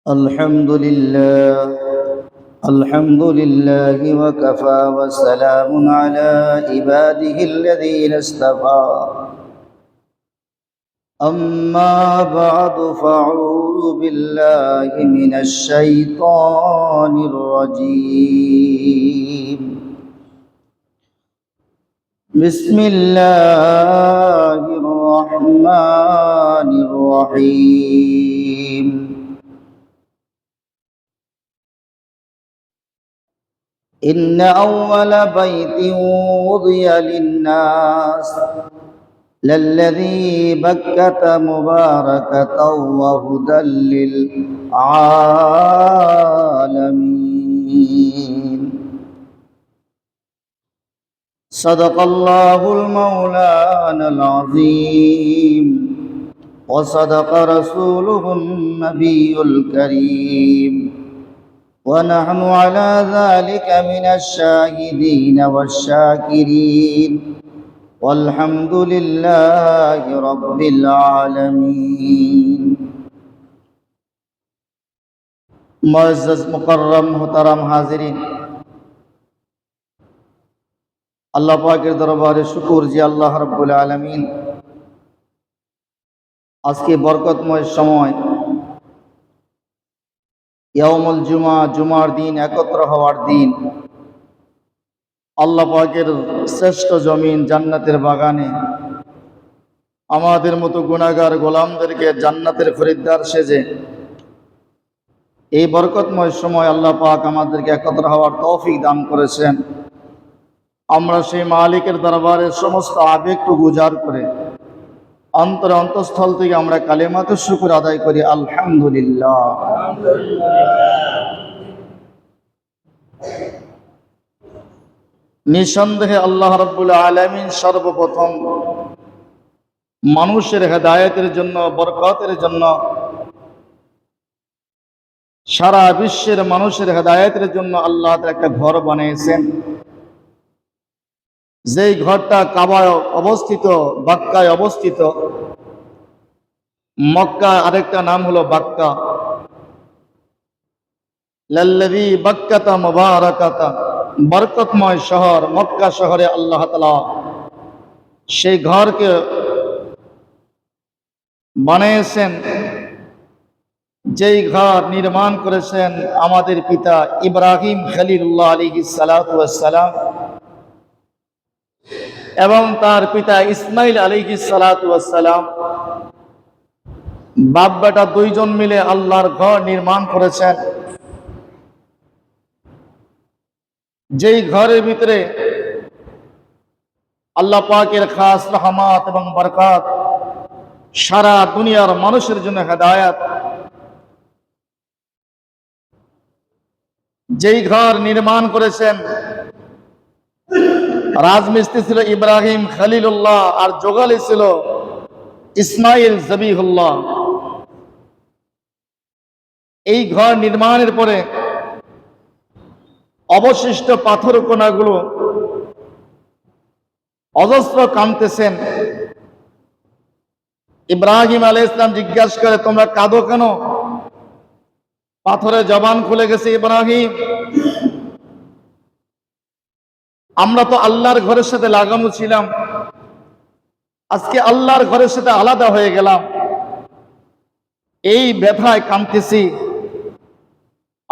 الحمد لله وكفى وسلام على عباده الذين اصطفى أما بعد فأعوذ بالله من الشيطان الرجيم بسم الله الرحمن الرحيم إن أول بيت وضع للناس للذي بكة مباركة وهدى للعالمين صدق الله المولانا العظيم وصدق رسوله النبي الكريم ونحن على ذلك من الشاهدين والشاكرين والحمد لله رب العالمين معزز मुकर्रम मुहतरम हाजिरीन আল্লাহ পাকের দরবারে শুকর যে আল্লাহ রাব্বুল আলামিন আজকে বরকতময় সময় ইয়াউমুল জুমা জুমার দিন একত্র হওয়ার দিন আল্লাহ পাকের শ্রেষ্ঠ জমিন জান্নাতের বাগানে আমাদের মতো গুনাহগার গোলামদেরকে জান্নাতের খরিদ্দার সেজে এই বরকতময় সময় আল্লাহ পাক আমাদেরকে একত্র হওয়ার তৌফিক দান করেছেন। আমরা সেই মালিকের দরবারে সমস্ত আবেগটুকু উজাড় করে অন্তঃস্থল থেকে আমরা কালেমাতুশ শুকর আদায় করি আলহামদুলিল্লাহ। নিঃসন্দেহে আল্লাহ রাব্বুল আলামিন সর্বপ্রথম মানুষের হেদায়েতের জন্য, বরকতের জন্য, সারা বিশ্বের মানুষের হেদায়েতের জন্য আল্লাহ তাআলা একটা ঘর বানিয়েছেন। যেই ঘরটা কাবায় অবস্থিত, বাক্কায় অবস্থিত। মক্কা আরেকটা নাম হলো বাক্কা। লাল্লাযী বাক্কাতা মুবারাকাতা, বরকতময় শহর মক্কা শহরে আল্লাহ তাআলা সেই ঘরকে বানিয়েছেন। যেই ঘর নির্মাণ করেছেন আমাদের পিতা ইব্রাহিম খলিলুল্লাহ আলাইহিস সালাতু ওয়াস সালাম এবং তার পিতা ইসমাইল আলাইহিস সালাতু ওয়াস সালাম। বাপ বেটা দুইজন মিলে আল্লাহর ঘর নির্মাণ করেছেন। যেই ঘরের ভিতরে আল্লাহ পাকের খাস রহমত এবং বরকত, সারা দুনিয়ার মানুষের জন্য হেদায়েত। যেই ঘর নির্মাণ করেছেন রাজমিস্ত্রি ছিল ইব্রাহিম খলিলুল্লাহ আর জোগালি ছিল ইসমাইল জবিহুল্লাহ। এই ঘর নির্মাণের পরে অবশিষ্ট পাথর কোনাগুলো অজস্র কাঁদতেছেন। ইব্রাহিম আলাইহিস সালাম জিজ্ঞাসা করে, তোমরা কাঁদো কেন? পাথরের জবান খুলে গেছে, ইব্রাহিম আমরা তো আল্লাহর ঘরের সাথে লাগানো ছিলাম, আজকে আল্লাহর ঘরের সাথে আলাদা হয়ে গেলাম, এই ব্যথায় কাঁদতেছি।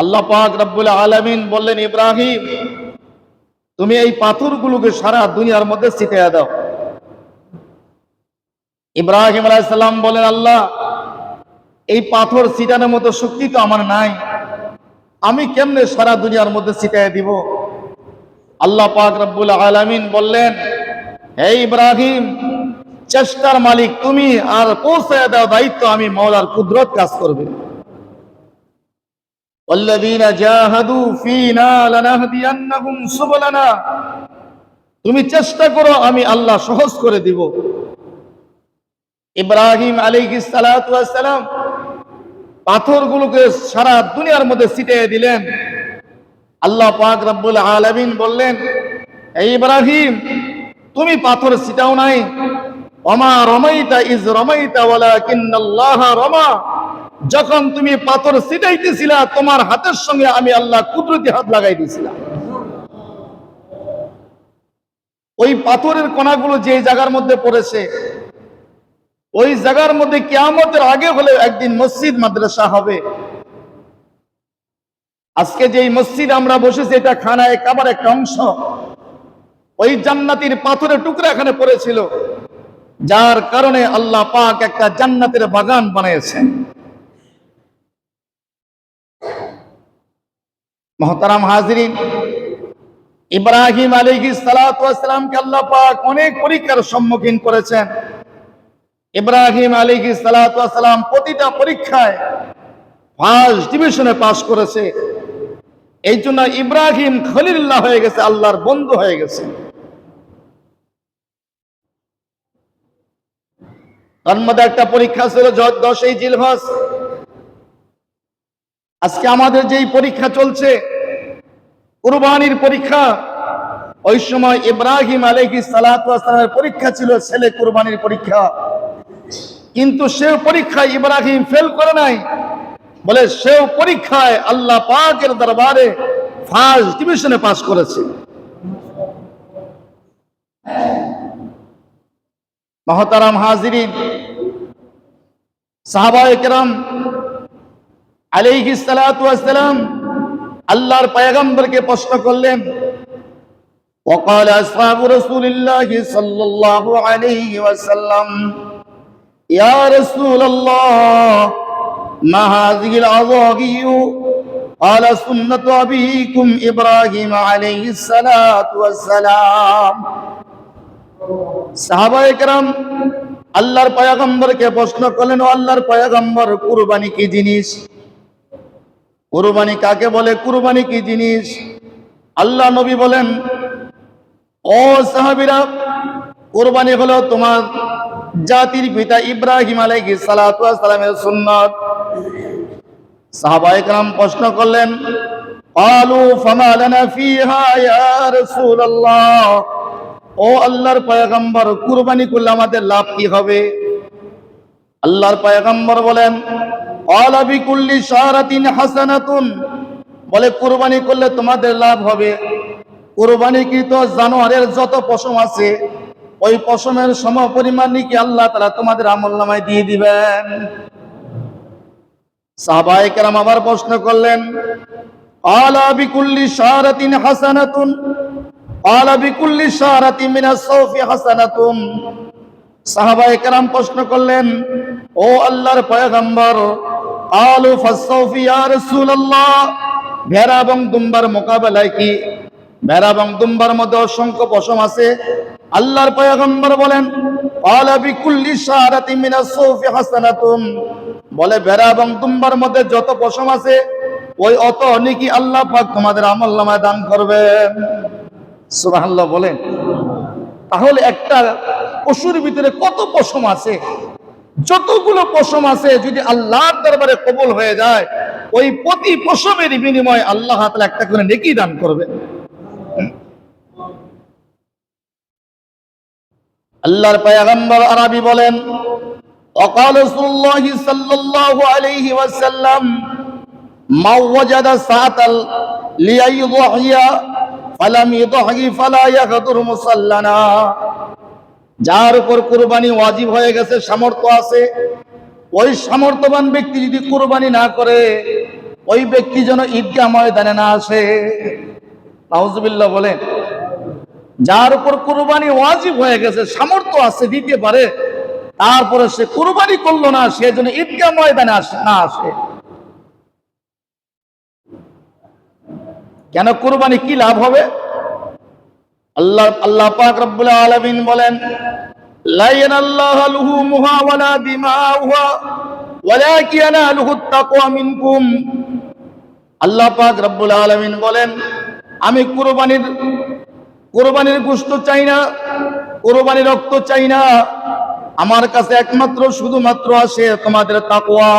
আল্লাহ পাক রব্বুল আলামিন বললেন, ইব্রাহিম তুমি এই পাথরগুলোকে সারা দুনিয়ার মধ্যে ছিটিয়ে দাও। ইব্রাহিম আলাইহিস সালাম বলেন, আল্লাহ এই পাথর ছিটানোর মতো শক্তি তো আমার নাই, আমি কেমনে সারা দুনিয়ার মধ্যে ছিটিয়ে দিব? আল্লাহ পাক রব্বুল আলামিন বললেন, হে ইব্রাহিম চেষ্টার মালিক তুমি, আর পৌঁছায় দাও দায়িত্ব আমি মওলার কুদরত কাজ করবে। ওয়াল্লাযীনা জাহাদু ফীনা লানাহদিয়ান্নাহুম সুবুলানা, তুমি চেষ্টা করো আমি আল্লাহ সহজ করে দিব। ইব্রাহিম আলাইহিস সালাতু ওয়াস সালাম পাথরগুলোকে সারা দুনিয়ার মধ্যে ছিটিয়ে দিলেন। আল্লাহ পাক রব্বুল আলামিন বললেন, হে ইব্রাহিম তুমি পাথর ছিটাও নাই, ওমা রমাইতা ইজ রমাইতা ওয়ালাকিন্নাল্লাহ রমা, যখন তুমি পাথর ছিটাইতেছিলা তোমার হাতের সঙ্গে আমি আল্লাহ কুদরতি হাত লাগাই দিয়েছিলাম। ওই পাথরের কণাগুলো যে জায়গার মধ্যে পড়েছে ওই জায়গার মধ্যে কিয়ামতের আগে হলে একদিন মসজিদ মাদ্রাসা হবে। আজকে যেই মসজিদ আমরা বসেছি এটা খানায় কাবার একটা অংশ, ওই জান্নাতের পাথরের টুকরা এখানে পড়েছিল, যার কারণে আল্লাহ পাক একটা জান্নাতের বাগান বানিয়েছেন। মুহতারাম হাজিরিন, ইব্রাহিম আলাইহিস সালাতু ওয়াস সালামকে আল্লাহ পাক অনেক পরীক্ষার সম্মুখীন করেছেন। ইব্রাহিম আলাইহিস সালাতু ওয়াস সালাম প্রতিটা পরীক্ষায় ফার্স্ট ডিভিশনে পাস করেছে। এই জন্য ইব্রাহিম খলিলুল্লাহ হয়ে গেছে, আল্লাহর বন্ধু হয়ে গেছে। তার মধ্যে একটা পরীক্ষা ছিল 10ই জিলহজ। আজকে আমাদের যেই পরীক্ষা চলছে কুরবানির পরীক্ষা, ওই সময় ইব্রাহিম আলাইহিস সালাতু ওয়াস সালামের পরীক্ষা ছিল ছেলে কুরবানির পরীক্ষা, কিন্তু সেও পরীক্ষায় ইব্রাহিম ফেল করে নাই, বলে সেও পরীক্ষায় আল্লাহ পাকের দরবারে ফার্স্ট ডিভিশনে পাস করেছে। মুহতারাম হাজিরিন, সাহাবায়ে কেরাম আলাইহিস সালাতু ওয়াস সালাম আল্লাহর পয়গম্বরকে প্রশ্ন করলেন। وقال أصحاب رسول الله صلى الله عليه وسلم يا رسول الله ما هذه العظاغي؟ قال سنة أبيكم إبراهيم عليه الصلاة والسلام। সাহাবায়ে কেরাম আল্লাহর পয়গম্বরকে প্রশ্ন করলেন, ও আল্লাহর পয়গম্বর, কুরবানি কি জিনিস? কুরবানি কাকে বলে? কুরবানি কি জিনিস? আল্লাহ নবী বলেন, ও সাহাবীরা, কুরবানি হলো তোমার জাতির পিতা ইব্রাহিম আলাইহিস সালাতু ওয়াস সালামের সুন্নাত। সাহাবায়ে কেরাম প্রশ্ন করলেন, ক্বালু ফামা লানা ফিহা ইয়া রাসূলুল্লাহ, ও আল্লাহর পয়গম্বর, কুরবানি করলে আমাদের লাভ কি হবে? আল্লাহর পয়গম্বর বলেন, ক্বালা বিকুল্লি শারাতিন হাসানাতুন, বলে কুরবানি করলে তোমাদের লাভ হবে কুরবানিকৃত জানোয়ারের যত পশম আছে ওই পশমের সম পরিমাণ নাকি আল্লাহ তাআলা তোমাদের আমলনামায় দিয়ে দিবেন। সাহাবায়ে কেরাম আবার প্রশ্ন করলেন, ক্বালা বিকুল্লি শারাতিন হাসানাতুন, ক্বালা বিকুল্লি শারাতিন মিনাস সাওফি হাসানাতুন। সাহাবায়ে কেরাম প্রশ্ন করলেন, ও আল্লাহর পয়গম্বর, ক্বালু ফাস-সাওফি ইয়া রাসূলুল্লাহ, ভেড়া এবং দুম্বার মোকাবেলায় কি? ভেড়া এবং দুম্বার মধ্যে অসংখ্য পশম আছে। আল্লাহর পয়গম্বর বলেন, ক্বালা বিকুল্লি শারাতিন মিনাস সাওফি হাসানাতুন, বলে ভেড়া এবং দুম্বার মধ্যে যত পশম আছে ওই অত নেকি আল্লাহ পাক তোমাদের আমলনামায় দান করবেন। সুবহানাল্লাহ বলেন। তাহলে একটা পশুর ভিতরে কত পশম আছে, যতগুলো পশম আছে যদি আল্লাহর দরবারে কবুল হয়ে যায় ওই প্রতি পশমের বিনিময়ে আল্লাহ তাআলা একটা করে নেকি দান করবে। আল্লাহর পয়গম্বর আরবি বলেন, وقال رسول الله صلى الله عليه وسلم ما وجد ساعة ليضحي فلم يضحي فلا يغدر مصلنا। যার উপর কুরবানি ওয়াজিব হয়ে গেছে, সামর্থ্য আছে, ওই সামর্থ্যবান ব্যক্তি যদি কুরবানি না করে ওই ব্যক্তি যেন ঈদগাহ ময়দানে না আসে। নাউজুবিল্লাহ বলেন। যার উপর কুরবানি ওয়াজিব হয়ে গেছে, সামর্থ্য আছে, দিতে পারে, তারপরে সে কুরবানি করলো না, সে যেন ঈদগাহ ময়দানে না আসে। কেন? কুরবানি কি লাভ হবে? আল্লাহ পাক রব্বুল আলামিন বলেন, লা ইয়ানাল্লাহু লুহুমুহা ওয়ালা দিমাউহা ওয়ালাকিন ইয়ানালুহুত তাকওয়া মিনকুম। আল্লাহ পাক রব্বুল আলামিন বলেন, আমি কুরবানির গোশত চাই না, কুরবানির রক্ত চাই না, আমার কাছে একমাত্র শুধুমাত্র আসে তোমাদের তাকওয়া।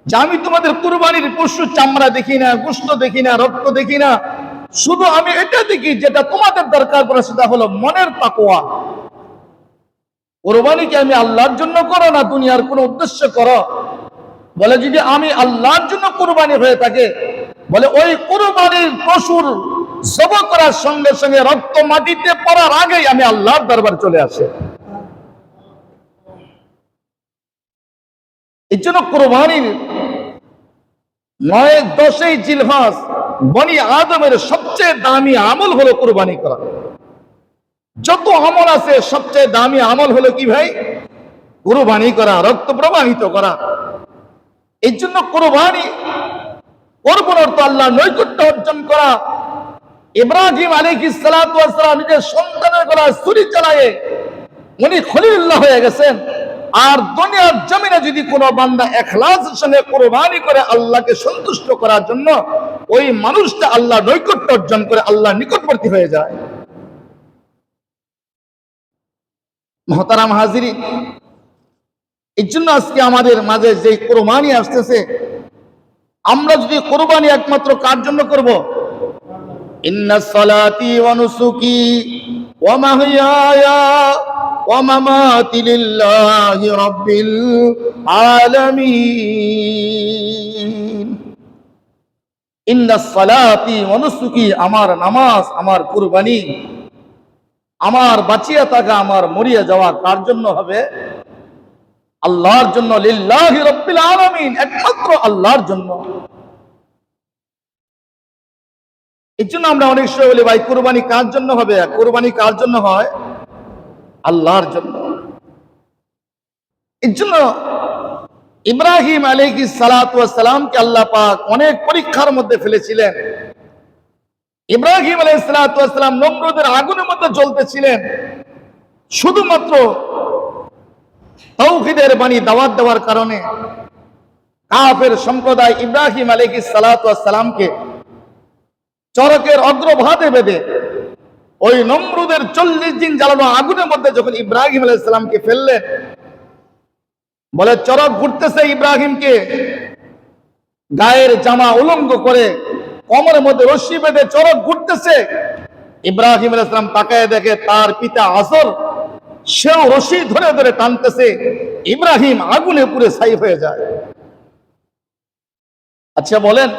যে আমি তোমাদের কুরবানির পশু চামড়া দেখি না, গোশত দেখি না, রক্ত দেখি না, শুধু আমি এটা দেখি যেটা তোমাদের দরকার পড়ে, সেটা হলো মনের তাকওয়া। কুরবানি কি আমি আল্লাহর জন্য করো না দুনিয়ার কোন উদ্দেশ্য করো? বলে যদি আমি আল্লাহর জন্য কুরবানি হয়ে থাকে, বলে ওই কুরবানির পশুর জবাই করার সঙ্গে সঙ্গে রক্ত মাটিতে পড়ার আগেই আমি আল্লাহর দরবারে চলে আসে। এই জন্য কুরবানির 9-10 জিলহজ বনি আদমের সবচেয়ে দামি আমল হলো কুরবানি করা। যত আমল আছে সবচেয়ে দামি আমল হলো কি ভাই? কুরবানি করা, রক্ত প্রবাহিত করা। এই জন্য কুরবানি করবার অর্থ আল্লাহ নৈকট্য অর্জন করা। ইব্রাহিম আলাইহিস সালাতু ওয়াস সালাম নিজের সন্তানের গলায় ছুরি চালায়ে উনি খলিলুল্লাহ হয়ে গেছেন। আর দুনিয়ার জমিনে যদি কোনো বান্দা ইখলাসের সঙ্গে কুরবানি করে আল্লাহকে সন্তুষ্ট করার জন্য, ওই মানুষটা আল্লাহ নৈকট্য অর্জন করে আল্লাহ নিকটবর্তী হয়ে যায়। মুহতারাম হাজিরিন, এই জন্য আজকে আমাদের মাঝে যে কুরবানি আসতেছে, আমরা যদি কুরবানি একমাত্র কার জন্য করব? ইন্নাস সালাতি ওয়া নুসুকি ওয়া মাহইয়ায়া ওয়া মামাতি লিল্লাহি রাব্বিল আলামিন। ইন্নাস সালাতি ওয়া নুসুকি, আমার নামাজ, আমার কুরবানি, আমার বাঁচিয়ে থাকা, আমার মরিয়া যাওয়া কার জন্য হবে? আল্লাহর জন্য। লিল্লাহি রাব্বিল আলামিন, একমাত্র আল্লাহর জন্য। এই জন্য আমরা অনেক সময় বলি ভাই কুরবানি কার জন্য হবে? কুরবানি কার জন্য হয়? আল্লাহর জন্য। এই জন্য ইব্রাহিম আলাইহিস সালাতু ওয়াস সালামকে আল্লাহ পাক অনেক পরীক্ষার মধ্যে ফেলেছিলেন। ইব্রাহিম আলাইহিস সালাতু ওয়াস সালাম নমরুদের আগুনের মধ্যে জ্বলতেছিলেন, শুধুমাত্র তাওহীদের বাণী দাওয়াত দেওয়ার কারণে কাফের সম্প্রদায় ইব্রাহিম আলাইহিস সালাতু ওয়াস সালামকে চরকের অগ্রভাগে বেঁধে ওই নমরুদের 40 দিন জ্বালানো আগুনের মধ্যে যখন ইব্রাহিম আলাইহিস সালামকে ফেললেন, বলে চরক ঘুরতেছে ইব্রাহিমকে, গায়ের জামা উলঙ্গ করে কোমরের মধ্যে রশি বেঁধে চরক ঘুরতেছে। ইব্রাহিম আলাইহিস সালাম তাকায় দেখে তার পিতা আসর সেও রশি ধরে ধরে টানতেছে। ইব্রাহিম আগুনে পুড়ে ছাই হয়ে যায়। আচ্ছা বলেন,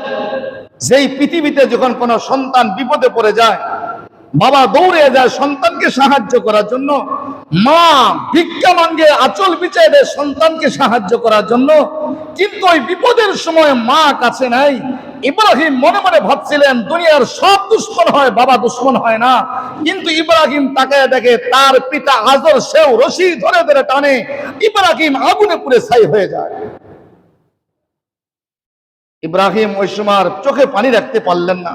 যেই পৃথিবীতে যখন কোনো সন্তান বিপদে পড়ে যায়, বাবা দৌড়ে যায় সন্তানকে সাহায্য করার জন্য, মা ভিক্ষা মাঙ্গে আঁচল বিছায় দেয় সন্তানকে সাহায্য করার জন্য, কিন্তু ওই বিপদের সময় মা কাছে নাই। ইব্রাহিম মনে মনে ভাবছিলেন দুনিয়ার সব দুশ্মন হয়, বাবা দুশ্মন হয় না। কিন্তু ইব্রাহিম তাকায় দেখে তার পিতা আজর সেও রশি ধরে ধরে টানে, ইব্রাহিম আগুনে পুড়ে ছাই হয়ে যায়। ইব্রাহিম ওই সময় চোখে পানি রাখতে পারলেন না।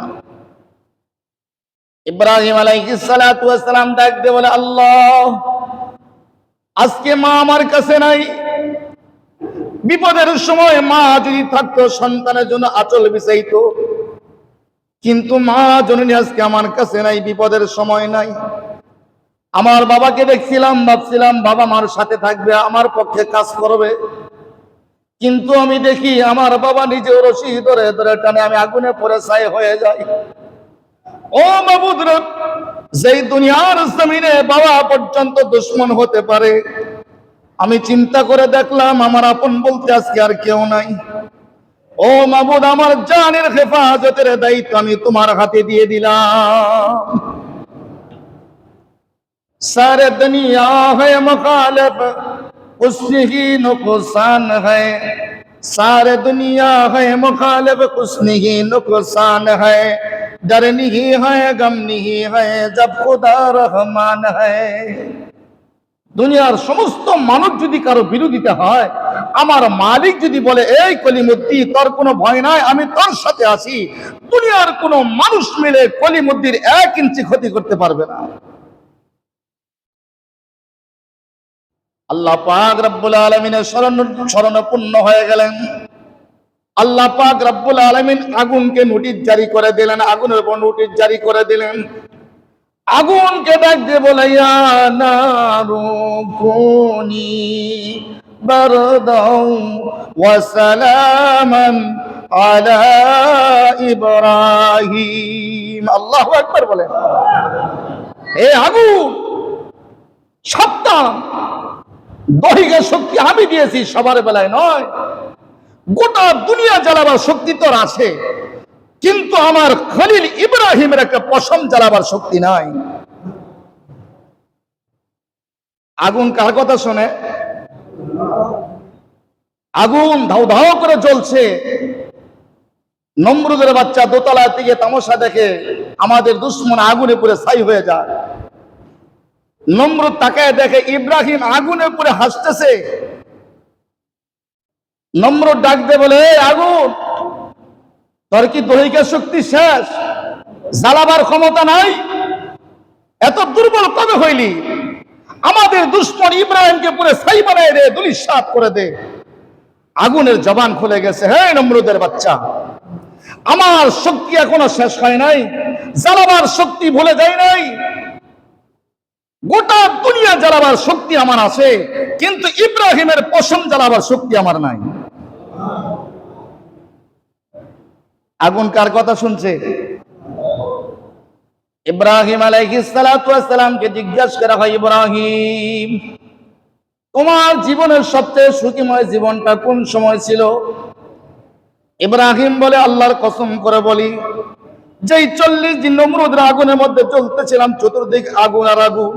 ইব্রাহিম আলাইহিস সালাতু ওয়াস সালাম ডাক দিয়ে বলে, আল্লাহ, আজকে মা আমার কাছে নাই। বিপদের সময় মা যদি থাকতো সন্তানের জন্য আঁচল বিছাইতো, কিন্তু মা জননী আজকে আমার কাছে নাই, বিপদের সময় নাই। আমার বাবাকে দেখছিলাম, ভাবছিলাম বাবা মার সাথে থাকবে, আমার পক্ষে কাজ করবে, কিন্তু আমি দেখি আমার বাবা নিজেও রশি ধরে ধরে টানে, আমি আগুনে পড়ে ছাই হয়ে যাই। ও মাবুদ, যেই দুনিয়ার জমিনে বাবা পর্যন্ত দুশ্মন হতে পারে, আমি চিন্তা করে দেখলাম আমার আপন বলতে আজকে আর কেউ নাই। ও মাবুদ, আমার জানের হেফাজতের দায়িত্ব আমি তোমার হাতে দিয়ে দিলাম। সারে দুনিয়া হ্যায় মুখালিফ, उसमें ही नुकसान है। सारे दुनिया है मुखालिफ, उसमें ही नुकसान है। डर नहीं है, गम नहीं है, जब खुदा रहमान है। দুনিয়ার সমস্ত মানুষ যদি কারো বিরোধিতা হয়, আমার মালিক যদি বলে এই কলিমুদ্দি তোর কোনো ভয় নাই, আমি তোর সাথে আছি, দুনিয়ার কোনো মানুষ মিলে কলিমুদ্দির 1 ইঞ্চি ক্ষতি করতে পারবে না। আল্লাহ পাক রব্বুল আলামিনের শরণাপন্ন হয়ে গেলেন। আল্লাহ পাক রব্বুল আলামিন আগুনকে নোটিশ জারি করে দিলেন, আগুনের উপর নোটিশ জারি করে দিলেন। আগুনকে ডাক দিয়ে বলে, ইয়া নারু কুনি বারদাও ওয়া সালামান আলা ইব্রাহিম। আল্লাহু আকবার বলেন। হে আগুন, সাবধান, দৈহিক শক্তি আমি দিয়েছি, সবার বেলায় নয়। গোটা দুনিয়া জ্বালাবার শক্তি তোর আছে, কিন্তু আমার খলিল ইব্রাহিমের একটা পশম জ্বালাবার শক্তি নাই। আগুন কার কথা শোনে? আগুন ধাউ ধাউ করে জ্বলছে, নমরুদের বাচ্চা দোতলা থেকে তামাশা দেখে আমাদের দুশ্মন আগুনে পুড়ে ছাই হয়ে যায়। নমরুদ তাকায় দেখে ইব্রাহিম আগুনে পুড়ে হাসতেছে। নমরুদ ডাক দিয়ে বলে, আগুন, তোর কি দৈহিক শক্তি শেষ? জ্বালাবার ক্ষমতা নাই? এত দুর্বল কবে হইলি? আমাদের দুশ্মন ইব্রাহিমকে পুরো ছাই বানায় দে, ধূলিসাৎ করে দে। আগুনের জবান খুলে গেছে, হে নমরুদের বাচ্চা, আমার শক্তি এখনো শেষ হয় নাই, জ্বালাবার শক্তি ভুলে যায় নাই। গোটা দুনিয়া জ্বালাবার শক্তি আমার আছে, কিন্তু ইব্রাহিমের পশম জ্বালাবার শক্তি আমার নাই। আগুন কার কথা শুনছে? ইব্রাহিম আলাইহিস সালাতু ওয়াস সালামকে জিজ্ঞাসা করা হয়, ইব্রাহিম, তোমার জীবনের সবচেয়ে সুখময় জীবনটা কোন সময় ছিল? ইব্রাহিম বলে, আল্লাহর কসম করে বলি, যেই 40 দিন নমরুদের আগুনের মধ্যে চলতেছিলাম, চতুর্দিক আগুন আর আগুন,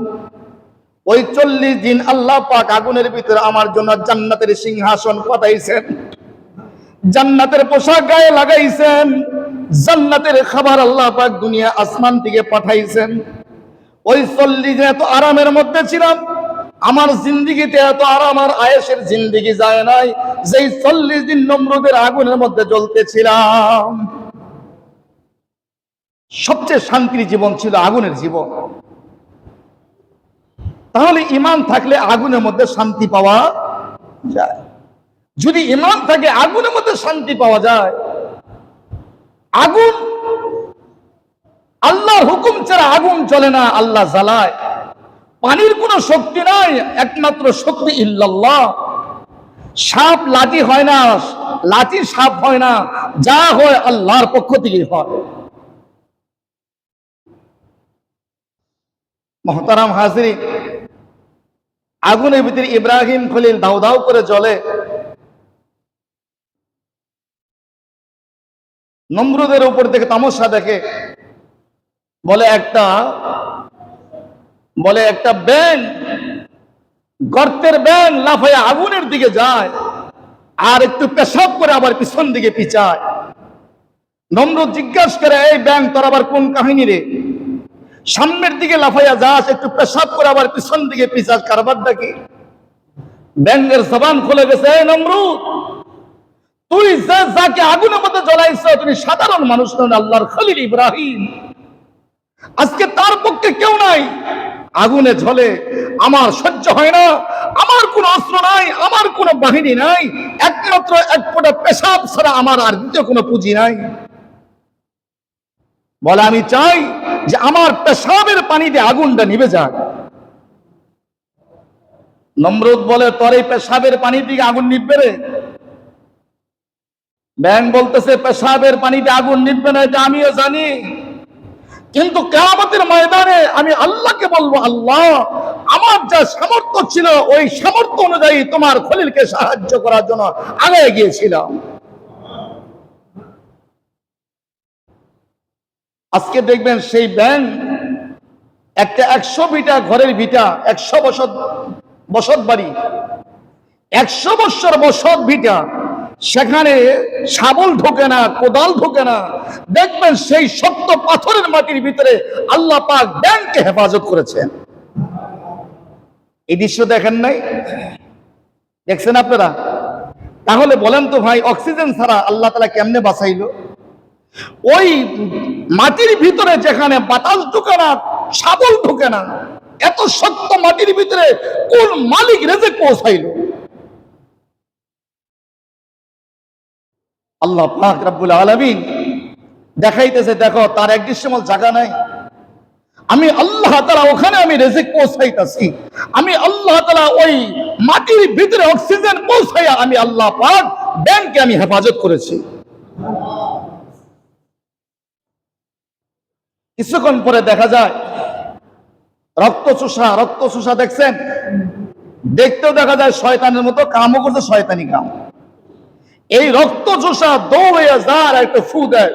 ওই 40 দিন আল্লাহ পাক আগুনের ভিতরে আমার জন্য জান্নাতের সিংহাসন পাঠাইছেন, জান্নাতের পোশাক গায়ে লাগাইছেন, জান্নাতের খাবার আল্লাহ পাক দুনিয়া আসমান থেকে পাঠাইছেন। ওই 40 দিন এত আরামের মধ্যে ছিলাম, আমার জিন্দিগিতে এত আরাম আর আয়েশের জিন্দিগি যায় নাই, যেই 40 দিন নমরুদের আগুনের মধ্যে জ্বলতেছিলাম। সবচেয়ে শান্তির জীবন ছিল আগুনের জীবন। তাহলে ঈমান থাকলে আগুনের মধ্যে শান্তি পাওয়া যায়। যদি ঈমান থাকে আগুনের মধ্যে শান্তি পাওয়া যায়। আগুন, আল্লাহর হুকুম ছাড়া আগুন জ্বলে না, আল্লাহ জ্বালায়। পানির কোনো শক্তি নাই, একমাত্র শক্তি ইল্লাল্লাহ। সাপ লাঠি হয় না, লাঠি সাপ হয় না, যা হয় আল্লাহর পক্ষ থেকে হয়। মুহতারাম হাজিরিন, আগুনের ভিতরে ইব্রাহিম খলিল দাউ দাউ করে জ্বলে। নমরুদের উপর থেকে তামাশা দেখে, বলে একটা ব্যাঙ, গর্তের ব্যাঙ লাফায় আগুনের দিকে যায়, আর একটু পেশাব করে আবার পিছন দিকে পিছায়। নমরুদ জিজ্ঞাসা করে, এই ব্যাঙ, তোর আবার কোন কাহিনী রে? সামনের দিকে লাফাইয়া যাস, একটু পেশাব করে আবার পিছন দিকে পিছাস, কারবারটা কি? ব্যাঙের জবান খুলে গেছে, এই নমরুদ, তুই যাকে আগুনের মধ্যে জ্বলাইছ, তুমি সাধারণ মানুষ নন, আল্লাহর খলিল ইব্রাহিম। আজকে তার পক্ষে কেউ নাই, আগুনে জ্বলে, আমার সহ্য হয় না, আমার কোন অস্ত্র নাই, আমার কোন বাহিনী নাই, একমাত্র এক ফোঁটা পেশাব ছাড়া আমার আর দ্বিতীয় কোনো পুঁজি নাই। বলে, আমি চাই যে আমার পেশাবের পানি দিয়ে আগুনটা নিভে যাক। নমরুদ বলে, তোর এই পেশাবের পানি দিয়ে আগুন নিভবে রে? ব্যাঙ বলতেছে, পেশাবের পানিতে আগুন নিভবে না, এটা আমিও জানি, কিন্তু কিয়ামতের ময়দানে আমি আল্লাহকে বলবো, আল্লাহ, আমার যা সামর্থ্য ছিল ওই সামর্থ্য অনুযায়ী তোমার খলিলকে সাহায্য করার জন্য আগে গিয়েছিলাম। আজকে দেখবেন সেই ব্যাঙ একটা 100 বিটা ঘরের ভিটা, 100 বসত বাড়ি, 100 বছর বসত ভিটা, সেখানে শাবল ঢোকে না, কোদাল ঢোকে না, দেখবেন সেই শক্ত পাথরের মাটির ভিতরে আল্লাহ পাক ব্যাঙকে হেফাজত করেছেন। এই দৃশ্য দেখেন নাই? দেখছেন আপনারা? তাহলে বলেন তো ভাই, অক্সিজেন ছাড়া আল্লাহ তাআলা কেমনে বাঁচাইলো? ওই মাটির ভিতরে যেখানে বাতাস ঢোকে না, শাবল ঢোকে না, এত শক্ত মাটির ভিতরে কোন মালিক রেজেক পৌঁছাইলো? আল্লাহ পাক রব্বুল আলামিন দেখাইতেছে, দেখো, তার এক দৃশ্যমান জায়গা নাই, আমি আল্লাহ তাআলা ওখানে আমি রিজিক পৌঁছাইতাছি, আমি আল্লাহ তাআলা ওই মাটির ভিতরে অক্সিজেন পৌঁছাইয়া আমি আল্লাহ পাক ব্যাংকে আমি হেফাজত করেছি। কিছুক্ষণ পরে দেখা যায় রক্ত চোষা দেখছেন? দেখতেও দেখা যায় শয়তানের মতো, কামও করছে শয়তানি কাম। এই রক্ত চোষা দৌড়ে যার একটা ফু দেয়,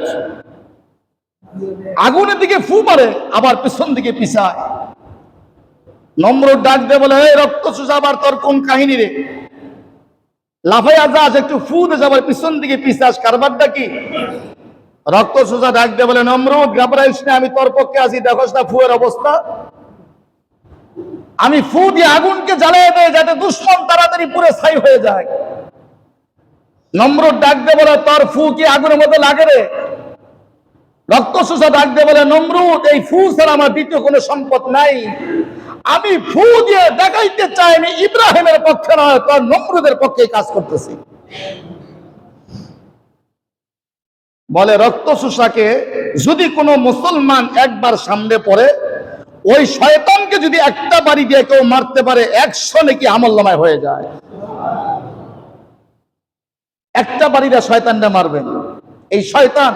আগুনের দিকে ফু মারে, আবার পিছন দিকে পিছায়। নমরুদ ডাক দিয়ে বলে, এই রক্ত চোষা আবার তোর কোন কাহিনী রে? লাফাইয়া যাস, একটু ফু দে, আবার পিছন দিকে পিছাস, কারবারটা কি? রক্ত চোষা ডাক দিয়ে বলে, নমরুদ ঘাবড়াইস না, আমি তোর পক্ষে আছি, দেখোস না ফুয়ের অবস্থা? আমি ফু দিয়ে আগুনকে জ্বালিয়ে দেয় যাতে দুশ্মন তাড়াতাড়ি পুরো ছাই হয়ে যায়। নমরুদ ডাক দিয়ে বলে, তোর ফু কি আগুনের মধ্যে লাগে রে? রক্ত চোষা ডাক দিয়ে বলে, নমরুদ এই ফু ছাড়া আমার দ্বিতীয় কোনো সম্পদ নাই, আমি ফু দিয়ে দেখাইতে চাই আমি ইব্রাহিমের পক্ষে নয়, তোর নমরুদের পক্ষে কাজ করতেছি। বলে রক্ত চোষাকে যদি কোনো মুসলমান একবার সামনে পড়ে, ওই শয়তানকে যদি একটা বাড়ি দিয়ে কেউ মারতে পারে 100 নেকি আমলনামায় হয়ে যায়। একটা বাড়িটা শয়তানটা মারবেন। এই শয়তান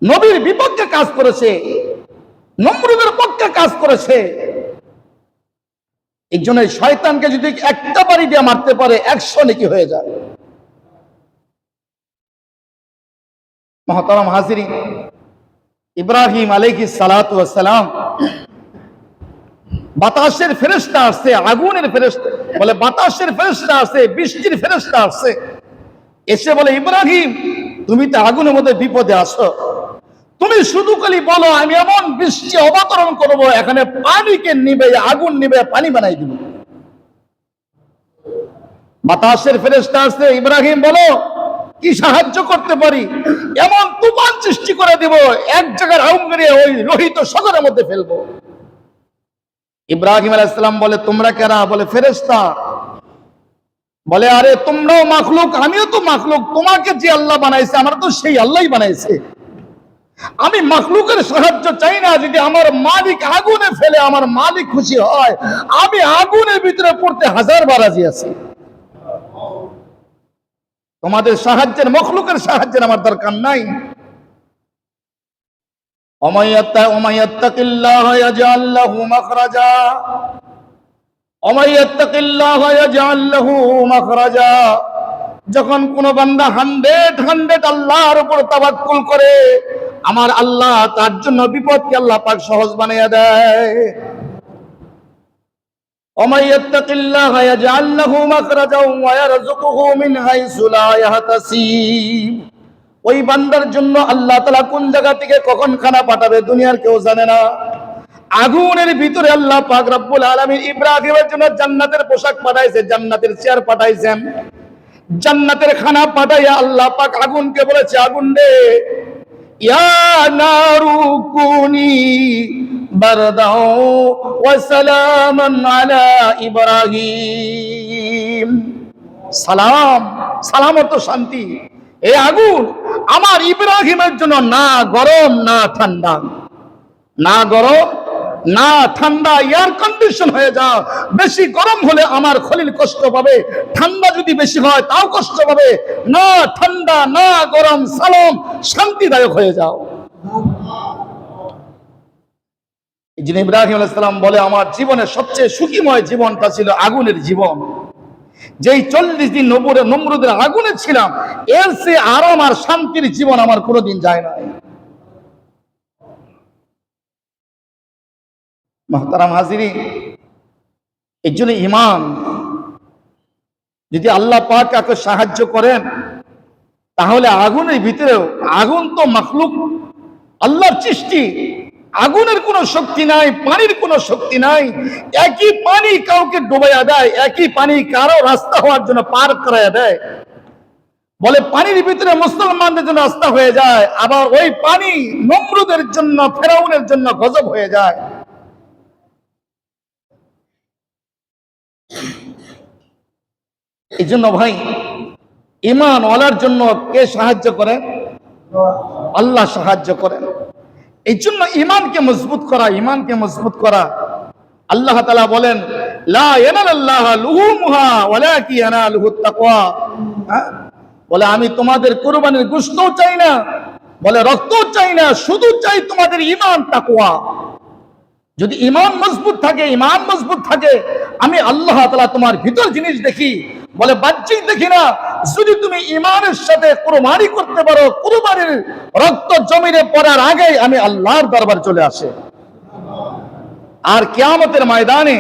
নবীর বিপক্ষে কাজ করেছে, নমরুদের পক্ষে কাজ করেছে। এই জন্য শয়তানকে যদি একটা বাড়ি দিয়ে মারতে পারে 100 নেকি হয়ে যায়। মুহতারাম হাজিরিন, ইব্রাহিম আলাইহিস সালাতু ওয়াস সালাম, বাতাসের ফেরেশতা আসছে, আগুনের ফেরেশতা, বলে বাতাসের ফেরেশতা আসছে, বৃষ্টির ফেরেশতা আসছে, এসে বলে, ইব্রাহিম তুমি তো আগুনের মধ্যে বিপদে আছো, তুমি শুধু খালি বলো, আমি এমন বৃষ্টি অবতরণ করব, এখানে পানিকে নিবে, আগুন নিবে, পানি বানাই দিব। বাতাসের ফেরেশতা আসছে, ইব্রাহিম বলো কি সাহায্য করতে পারি? এমন তুফান সৃষ্টি করে দিব, এক জায়গার আগুন নিয়ে ওই লোহিত সাগরের মধ্যে ফেলবো। ইব্রাহিম আলাইহিস সালাম বলে, তোমরা কারা? বলে ফেরেশতা। বলে, আরে তোমরাও মাখলুক, আমিও তো মাখলুক, তোমাকে যে আল্লাহ বানাইছে আমার তো সেই আল্লাহই বানাইছে। আমি মাখলুকের সাহায্য চাই না, যদি আমার মালিক আগুনে ফেলে আমার মালিক খুশি হয়, আমি আগুনের ভিতরে পড়তে 1000 বার রাজি আছি। তোমাদের সাহায্যের, মখলুকের সাহায্যের আমার দরকার নাই। ওমাইয়াত্তাকিল্লাহ ইয়াজআল লাহু মাখরাজা, ওমাইয়াত্তাকিল্লাহ ইয়াজআল লাহু মাখরাজা। যখন কোন বান্দা 100 আল্লাহর উপর তাওয়াক্কুল করে, আমার আল্লাহ তার জন্য বিপদকে আল্লাহ পাক সহজ বানিয়ে দেয়। ওমাইয়াত্তাকিল্লাহ ইয়াজআল লাহু মাখরাজা ওয়া ইয়ারযুকুহু মিন হাইসু লা ইয়াহতাসিব। ওই বান্দার জন্য আল্লাহ তাআলা কোন জায়গা থেকে কখন খানা পাঠাবে দুনিয়ার কেউ জানে না। আগুনের ভিতরে আল্লাহ পাক রব্বুল আলামিন ইব্রাহিমের জন্য জান্নাতের পোশাক পাঠাইছে, জান্নাতের চেয়ার পাঠাইছেন, জান্নাতের খানা পাঠাইয়া আল্লাহ পাক আগুনকে বলেছে, আগুন রে, ইয়া নারু কুনি বারদাও ওয়া সালামান আলা ইব্রাহিম। সালাম, সালামত শান্তি, এই আগুন আমার ইব্রাহিমের জন্য না গরম না ঠান্ডা, না গরম না ঠান্ডা, এয়ার কন্ডিশন হয়ে যাও। বেশি গরম হলে আমার খলিল কষ্ট পাবে, ঠান্ডা যদি বেশি হয় তাও কষ্ট পাবে। না ঠান্ডা না গরম, সালাম শান্তিদায়ক হয়ে যাও। এই জন্য ইব্রাহিম আলাইহিস সালাম বলে, আমার জীবনের সবচেয়ে সুখীময় জীবনটা ছিল আগুনের জীবন। যেই 40 দিন নমরুদের আগুনে ছিলাম, এর চেয়ে আরাম আর শান্তির জীবন আমার কোনোদিন যায় না। মুহতারাম হাজিরিন, এই জন্য ঈমান, যদি আল্লাহ পাক কাউকে সাহায্য করেন, তাহলে আগুনের ভিতরেও, আগুন তো মাখলুক, আল্লাহর সৃষ্টি, আগুনের কোনো শক্তি নাই, পানির কোনো শক্তি নাই। একই পানি কাউকে ডুবাইয়া দেয়, একই পানি কারো রাস্তা হওয়ার জন্য পার করাইয়া দেয়। বলে পানির ভিতরে মুসলমানদের জন্য রাস্তা হয়ে যায়, আবার ওই পানি নমরুদের জন্য, ফেরাউনের জন্য গজব হয়ে যায়। এই জন্য ভাই, ঈমান ওয়ালার জন্য কে সাহায্য করেন? আল্লাহ সাহায্য করেন। এই জন্য ঈমানকে মজবুত করা, ঈমানকে মজবুত করা। আল্লাহ তাআলা বলেন, লা ইয়ানালাল্লাহু লুহুমুহা ওয়ালাকিন ইয়ানালুহুত তাকওয়া। বলে আমি তোমাদের কুরবানির গোশতও চাই না, বলে রক্তও চাই না, শুধু চাই তোমাদের ঈমান, তাকওয়া। যদি ঈমান মজবুত থাকে, ঈমান মজবুত থাকে, আমি আল্লাহ তাআলা তোমার ভিতর জিনিস দেখি, বলে বাহ্যিক দেখি না, যদি তুমি ইমানের সাথে কুরবানি করতে পারো, কুরবানির রক্ত জমিনে পড়ার আগেই আমি আল্লাহর দরবার চলে আসে। আর কিয়ামতের ময়দানে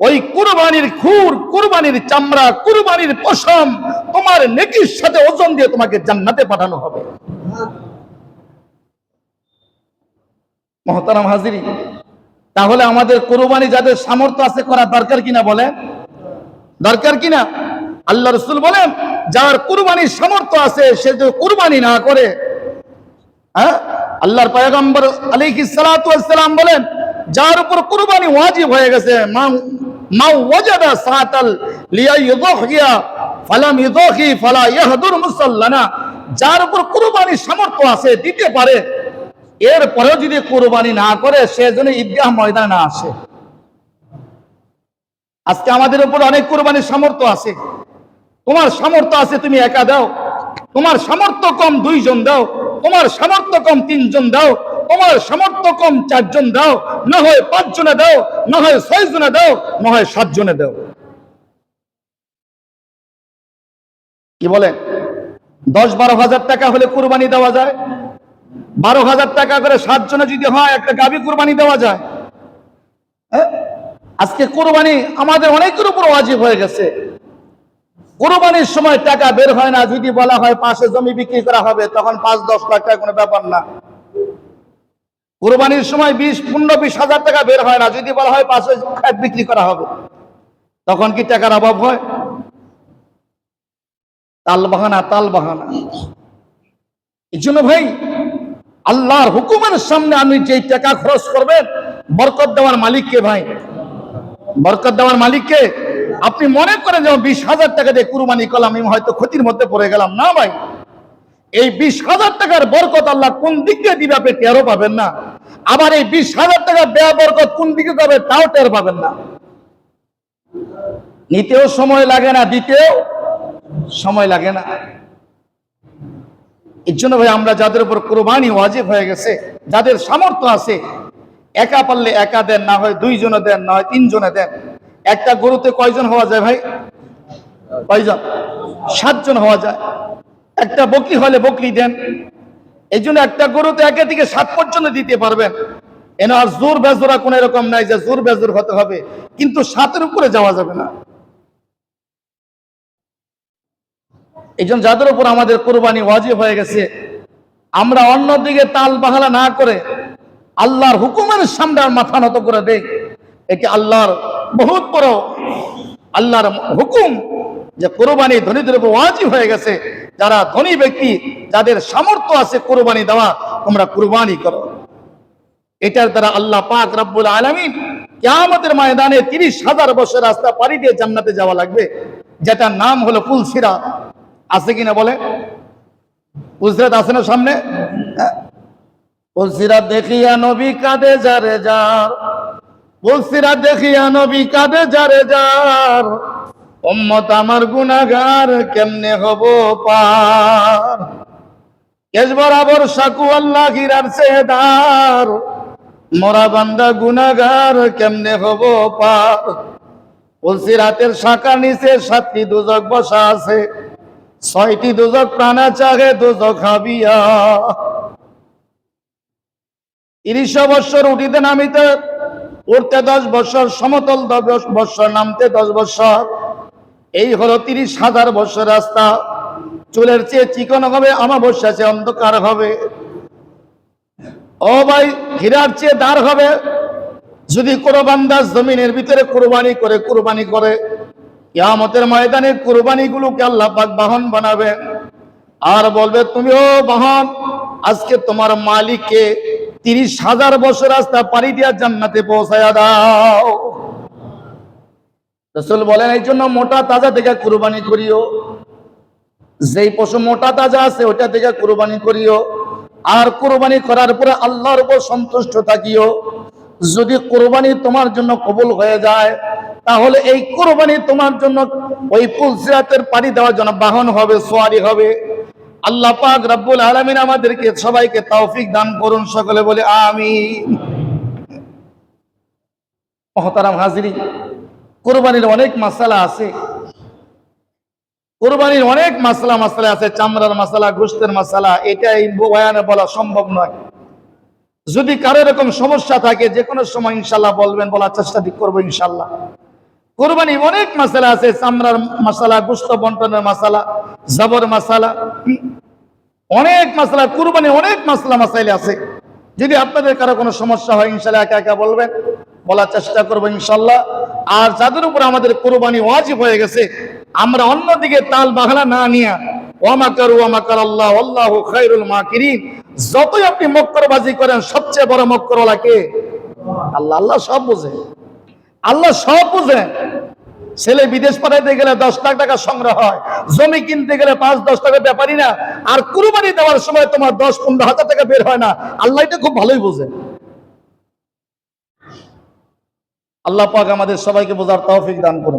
ওই কুরবানির খুর, কুরবানির চামড়া, কুরবানির পশম তোমার নেকির সাথে ওজন দিয়ে তোমাকে জান্নাতে পাঠানো হবে। মুহতারাম হাজিরি, তাহলে আমাদের কুরবানি যাদের সামর্থ্য আছে করা দরকার কিনা বলে? দরকার কিনা? আল্লাহ রাসূল বলেন, যার কুরবানির সামর্থ্য আছে সে যদি কুরবানি না করে, হ্যাঁ, আল্লাহর পয়গম্বর আলাইহিস সালাতু ওয়াস সালাম বলেন, যার উপর কুরবানি ওয়াজিব হয়ে গেছে, মা ওয়াজাদা সাতাল লিয়ায়ুযহিয়া ফালাম ইযহি ফালা ইয়াহদুর মুসাল্লানা, যার উপর কুরবানির সামর্থ্য আছে, দিতে পারে, এরপরেও যদি কুরবানি না করে সে যেন ঈদগাহ ময়দানে না আসে। আজকে আমাদের উপর অনেক কুরবানির সামর্থ্য আছে। তোমার সামর্থ্য আছে তুমি একা দাও, তোমার সামর্থ্য কম 2 জন দাও, তোমার সামর্থ্য কম 3 জন দাও, তোমার সামর্থ্য কম 4 জন দাও, না হয় 5 জনে দাও, না হয় 6 জনে দাও, না হয় 7 জনে দাও। কি বলেন? 10-12 হাজার টাকা হলে কুরবানি দেওয়া যায়। 12,000 টাকা করে 7 জনে যদি হয় একটা গাভী কুরবানি দেওয়া যায়। আজকে কুরবানি আমাদের অনেকের উপর ওয়াজিব হয়ে গেছে। কুরবানির সময় টাকা বের হয় না, যদি বলা হয় পাশে জমি বিক্রি করা হবে তখন 5-10 লাখ টাকা কোনো ব্যাপার না। কুরবানির সময় 20-15-20 হাজার টাকা বের হয় না, যদি বলা হয় পাশে ক্ষেত বিক্রি করা হবে তখন কি টাকার অভাব হয়? তাল বাহানা। এই জন্য ভাই, আল্লাহর হুকুমের সামনে আমি যে টাকা খরচ করবেন, বরকত দেওয়ার মালিককে ভাই, বরকত দেওয়ার মালিককে। আপনি মনে করেন যে 20,000 টাকা দিয়ে কুরবানি করলাম, আমি হয়তো ক্ষতির মধ্যে পড়ে গেলাম, না ভাই, এই 20,000 টাকার বরকত আল্লাহ কোন দিক দিয়ে দিবে আপনি টেরও পাবেন না। আবার এই 20,000 টাকা ব্যয় বরকত কোন দিকে যাবে তাও টের পাবেন না। নিতেও সময় লাগে না, দিতেও সময় লাগে না। এর জন্য ভাই, আমরা যাদের উপর কুরবানি ওয়াজিব হয়ে গেছে, যাদের সামর্থ্য আছে, একা পারলে একা দেন, না হয় 2 জনে দেন, না হয় 3 জনে দেন। একটা গরুতে কয়জন হওয়া যায় ভাই? কয়জন? 7 জন হওয়া যায়। একটা বকরি হলে বকরি দেন। এই জন্য একটা গরুতে একে থেকে 7 পর্যন্ত দিতে পারবেন। এনে আর জোর বেজোরা কোন এরকম নাই যে জোর বেজোর হতে হবে, কিন্তু 7-এর উপরে যাওয়া যাবে না। এই জন্য যাদের উপর আমাদের কুরবানি ওয়াজিব হয়ে গেছে, আমরা অন্যদিকে তাল বাহালা না করে আল্লাহর হুকুমের সামনে মাথা নত করে দেই। এটি আল্লাহর বহুত বড় আল্লাহর হুকুম যে কুরবানি ধনীদের উপর ওয়াজিব হয়ে গেছে। যারা ধনী ব্যক্তি, যাদের সামর্থ্য আছে কুরবানি দেওয়া, তোমরা কুরবানি করো। এটার দ্বারা আল্লাহ পাক রব্বুল আলামিন কিয়ামতের ময়দানে 30,000 বছর রাস্তা পাড়ি দিয়ে জান্নাতে যাওয়া লাগবে, যেটার নাম হলো পুলসিরাত। আছে কিনা বলে? পুলসিরাত আছে না সামনে? পুলসিরাত দেখিয়া নবী কাঁদে যারে যার, পুলসিরাত দেখিয়া নবী কাঁদে যারে যার, উম্মত আমার গুনাহগার কেমনে হব পার। কেশ বরাবর সাকু আল্লাহ গিরার সেদার, মোরা বান্দা গুনাহগার কেমনে হব পার। পুলসিরাতের শাখার নিচে 7টি দুজক বসা আছে, 6টি দুজক প্রাণা চাহে দুজক হাবিয়া। 30 বছর উঠিতে নামিতে, উঠতে 10 বছর, সমতল 10 বছর, নামতে 10 বছর। এই হলো 30,000 বছর রাস্তা। চুলের চেয়ে চিকন হবে, অমাবস্যা চেয়ে অন্ধকার হবে। ও ভাই, হীরার চেয়ে দাঁড় হবে। যদি কোনো বান্দা জমিনের ভিতরে কুরবানি করে কিয়ামতের ময়দানে কুরবানিগুলোকে আল্লাহ পাক বাহন বানাবে আর বলবে, তুমি ও বাহন, আজকে তোমার মালিককে 30,000 বছর রাস্তা পাড়ি দিয়া জান্নাতে পৌঁছায়া দাও। রাসূল বলেন, এই জন্য মোটা তাজা থেকে কুরবানি করিও। যেই পশু মোটা তাজা আছে ওটা থেকে কুরবানি করিও। আর কুরবানি করার পরে আল্লাহর উপর সন্তুষ্ট থাকিও। যদি কুরবানি তোমার জন্য কবুল হয়ে যায়, তাহলে এই কুরবানি তোমার জন্য ওই পুলসিরাতের পাড়ি দেওয়ার জন্য বাহন হবে, সোয়ারি হবে। আল্লাহ পাক রব্বুল আলামিন আমাদেরকে সবাইকে তৌফিক দান করুন, সকলে বলে আমিন। মুহতারাম হাজিরিন, কুরবানির অনেক মাসালা আছে। কুরবানির অনেক মাসলা আছে, চামড়ার মাসালা, গোশতের মাসালা, এটা এই বয়ানে বলা সম্ভব নয়। যদি কারো এরকম সমস্যা থাকে যে কোনো সময় ইনশাল্লাহ বলবেন, বলার চেষ্টা করবো ইনশাল্লাহ। কুরবানি অনেক মাসালা আছে, চামড়ার মাসালা, গোশত বন্টনের মাসালা, জবর মাসালা, অনেক মাসালা, কুরবানি অনেক মাসলা মাসাইল আছে। যদি আপনাদের কারো কোনো সমস্যা হয় ইনশাল্লাহ একা একা বলবেন, বলার চেষ্টা করবো ইনশাল্লাহ। আর যাদের উপর আমাদের কুরবানি ওয়াজিব হয়ে গেছে, আমরা অন্যদিকে তাল বাহানা না নিয়ে ওয়ামাকারু ওয়ামাকার আল্লাহ আল্লাহু খায়রুল মাকিরিন, যতই আপনি মক্করবাজি করেন, সবচেয়ে বড় মক্করওয়ালা কে? আল্লাহ। আল্লাহ সব বোঝে, আল্লাহ সব বোঝেন। ছেলে বিদেশ পাঠাইতে গেলে 10 লাখ টাকা সংগ্রহ হয়, জমি কিনতে গেলে 5-10 টাকা ব্যাপারই না, আর কুরবানি দেওয়ার সময় তোমার 10-15 হাজার টাকা বের হয় না। আল্লাহ এটা খুব ভালোই বোঝে। আল্লাহ পাক আমাদের সবাইকে বোঝার তৌফিক দান করুন।